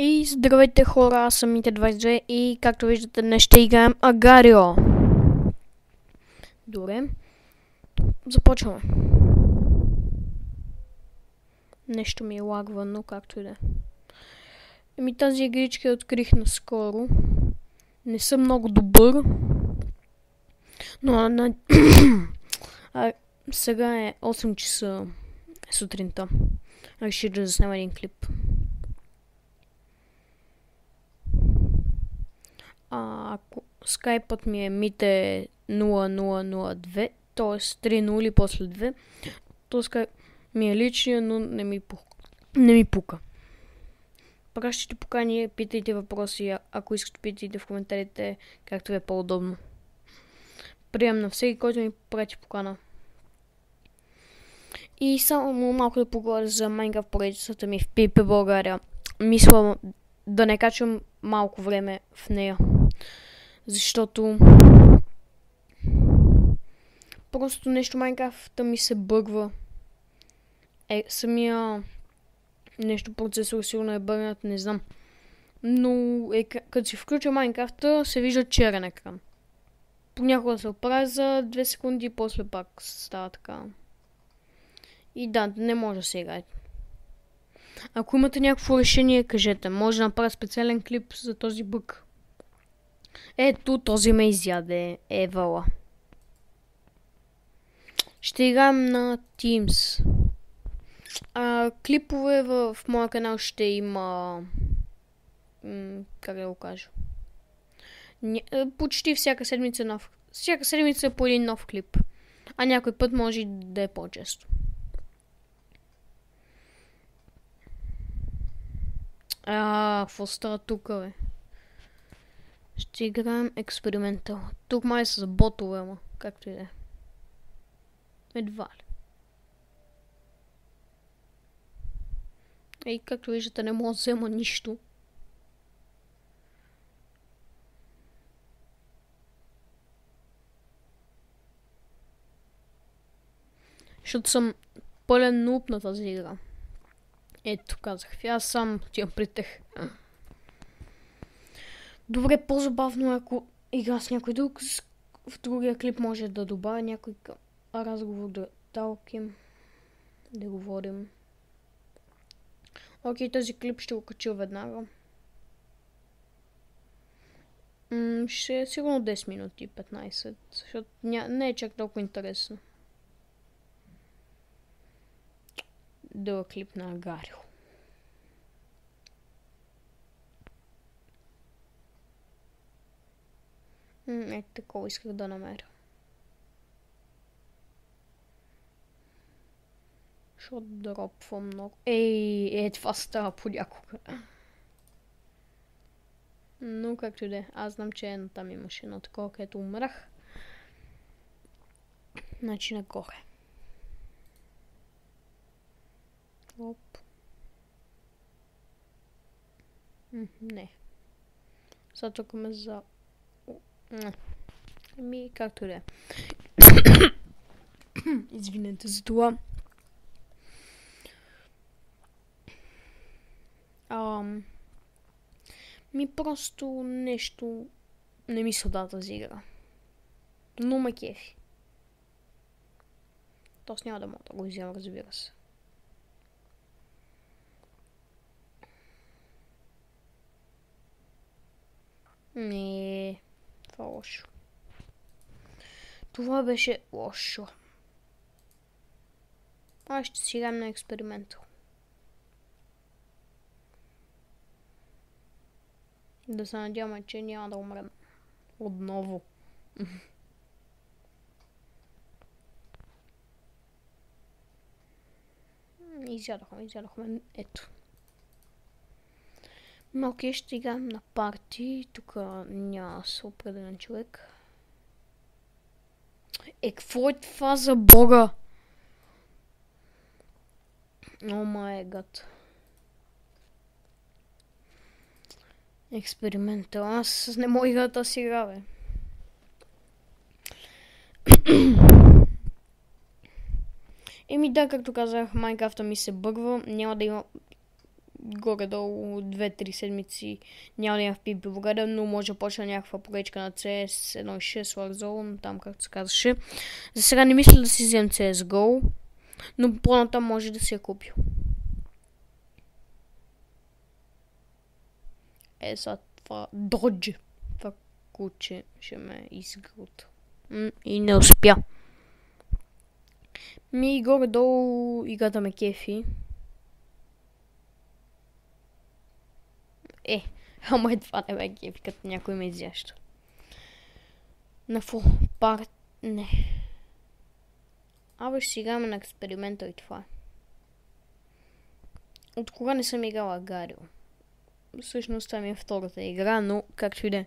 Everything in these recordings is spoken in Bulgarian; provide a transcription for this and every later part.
И здравейте хора, аз съм Мите22 и както виждате днес ще играем Агарио. Добре, започваме. Нещо ми е лагва, но както и да е. Тази игричка я открих наскоро. Не съм много добър. Но сега е 8 часа сутринта. Реших да заснема един клип. Ако скайпът ми е Mite 0002, т.е. 3 нули после 2, то скайп ми е личния, но не ми пука. Пращайте покани, питайте въпроси, ако искате питайте в коментарите, както ви е по-удобно. Прием на всеки, който ми прати покана. И само малко да поговоря за Minecraft поредицата ми в PvP България. Мисля да не качвам малко време в нея. Защото просто нещо Майнкрафта ми се бъгва. Самия нещо процесор сигурно е бъгнат, не знам. Но като си включа Майнкрафта, се вижда черен екран. Понякога се оправя за 2 секунди и после пак става така. И да, не може да се играе. Ако имате някакво решение, кажете. Може да направя специален клип за този бъг. Ето, този ме изяде. Евала. Ще играем на Teams. Клипове в моя канал ще има... как да го кажа? Почти всяка седмица всяка седмица по един нов клип. А някой път може да е по-често. Какво става тук, бе? Ще играем експериментал. Тук май са за ботове, ама както и да е. Едва ли. И както виждате, не мога да взема нищо. Защото съм пълен нуб на тази игра. Ето, казах ви, аз сам отивам при тех. Добре, по-забавно е ако игра с някой друг. В другия клип може да добавя някой разговор, да талким, да говорим. Окей, този клип ще го кача веднага. Ще е сигурно 10 минути, 15, защото не е чак толкова интересно. Дълъг клип на Агарио. Ето такова исках да намеря. Защото дропва много. Това става понякога. Но както и да е. Аз знам, че там имаше едно такова, където умрах. Значи нагоре. Оп. Не. Сега тук ме за... както и да е. Извинете за това. Просто нещо не ми се да тази игра. Но ме кефи. Тоест няма да мога да го взема, разбира се. Не, това е лошо. Това беше лошо. Аз ще си играем на експериментал. Да се надяваме, че няма да умрем отново. Изядохме. Ето. Окей, ще играем на парти. Тук няма с определен човек. Какво е това за бога? О май гад. Експериментал. Аз не мога играта си игра, бе. Да, както казах, Майнкрафта ми се бъгва. Няма да има горе-долу 2-3 седмици няма да имам в PvP България, но може да почна някаква поречка на CS 1.6 Warzone, там както се казваше. За сега не мисля да си взем CSGO, но по-натам може да си я купя. Сега това Dodge. Това куче ще ме изгълта. И не успя. Горе-долу играта ме кефи. Ама това не ме кефи, като някой ме изяща. На парт... Не. Абе ще си играме на експеримента и това. От кога не съм играла Гарио? Всъщност това ми е втората игра, но както и да е.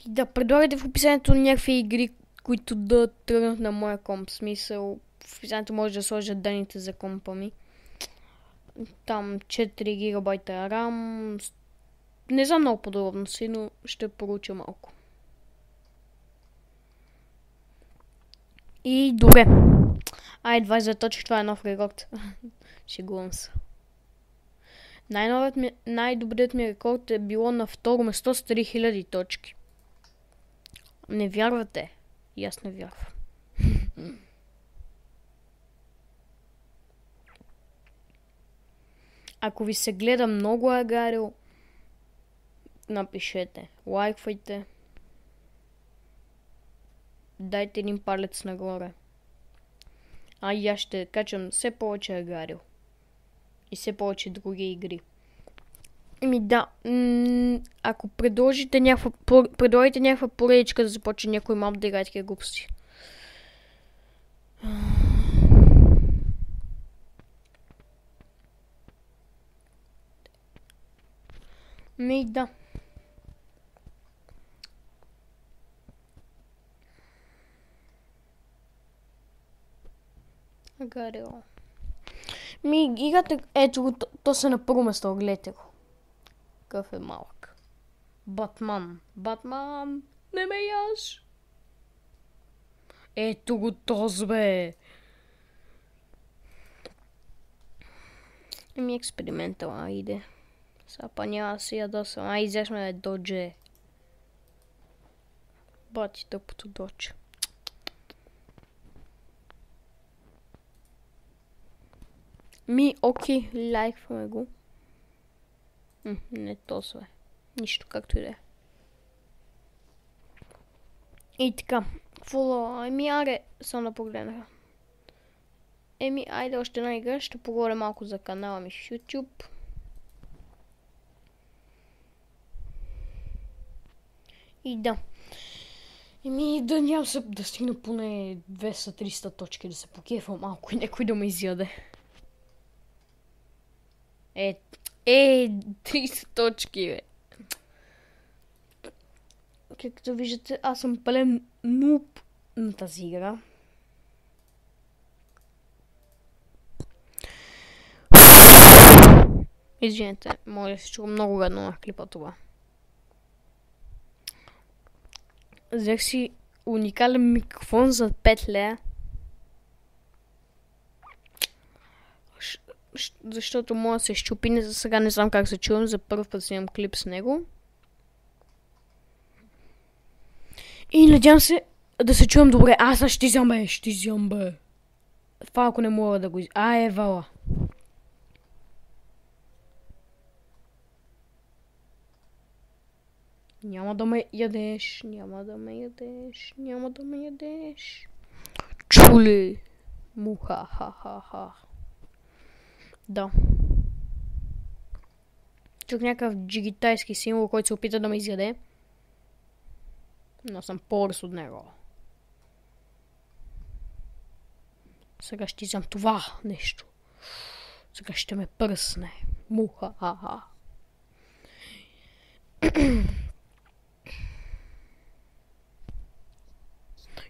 И да, предлагайте в описанието някакви игри, които да тръгнат на моя комп. В смисъл, в описанието може да сложа данните за компа ми. Там 4 гигабайта RAM. Не знам много подробности, но ще проуча малко. И добре. 20 точки, това е нов рекорд. Шегувам се. Най-добрият ми рекорд е било на второ место с 3000 точки. Не вярвате? И аз не вярвам. Ако ви се гледа много Гарио, напишете, лайквайте, дайте един палец нагоре. И аз ще качам все повече Гарио. И все повече други игри. Да, ако предложите някаква поредичка да започне някой мап да играе такива глупости. Да. Гарио. Играта, ето го, то се на първо место, гледайте го. Какъв е малък. Батман, не ме яш. Ето го този, бе. Експериментал, айде. Сега па няма си ядосвам. Изяшме да додже. Бати тъпото додже. Окей, лайкваме го. Не толкова е. Нищо, както и да е. И така. Какво да... аре, само да погледнаха. Айде още една игра. Ще поговоря малко за канала ми в YouTube. И да. Да нямам се да стигна поне 200-300 точки, да се покефа малко и някой да ме изяде. 30 точки, бе. Както виждате, аз съм пълен нуб на тази игра. Извинете, може да се чува много гадно на клипа това. Взех си уникален микрофон за 5 лея. Защото мога да се щупи, за сега не знам как се чувам, за първ път снимам клип с него. И надявам се да се чувам добре. Аз ще изям бе. Това ако не мога да го вала. Няма да ме ядеш, Чули. Муха, ха. Да. Чух някакъв джигитайски символ, който се опита да ме изяде. Но съм по-бърз от него. Сега ще изям това нещо. Сега ще ме пръсне. Муха, ха.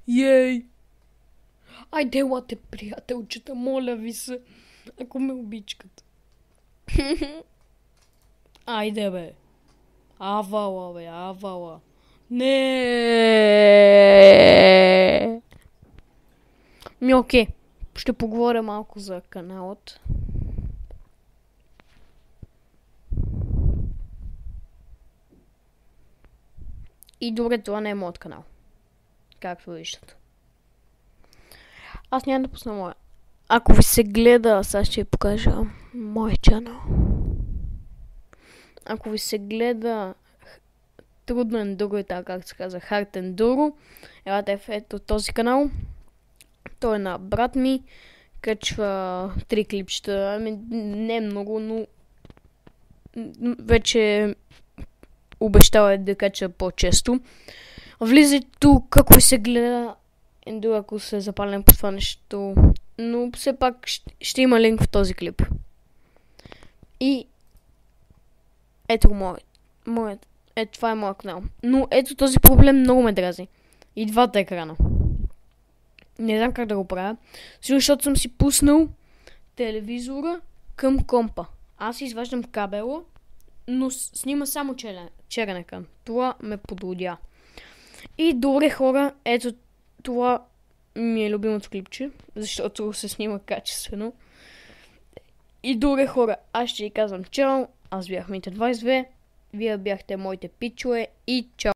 Ей! Айде, лате, приятелчета, моля ви се, ако ме обичкат. Айде, бе. Авала. Не. Окей. ще поговоря малко за каналът. И добре, това не е моят канал. Както виждате. Аз няма да пусна моя. Ако ви се гледа, сега ще ви покажа мой канал. Ако ви се гледа трудно ендуро и така, както се казва, хард ендуро, елате в ето този канал. Той е на брат ми. Качва 3 клипчета. Ами не много, но вече обещава да кача по-често. Влизайте тук, ако се гледа ендуро, ако се запалям по това нещо. Но все пак ще има линк в този клип. И ето моят. Ето това е моят канал. Но ето този проблем много ме дрази. И двата екрана. Не знам как да го правя. Сигурно, защото съм си пуснал телевизора към компа. Аз изваждам кабела, но снима само черен екран. Това ме подлудя. И добре хора, ето това ми е любимото клипче, защото се снима качествено. И добре хора, аз ще ви казвам чао. Аз бях Мите22, вие бяхте моите пичове и чао.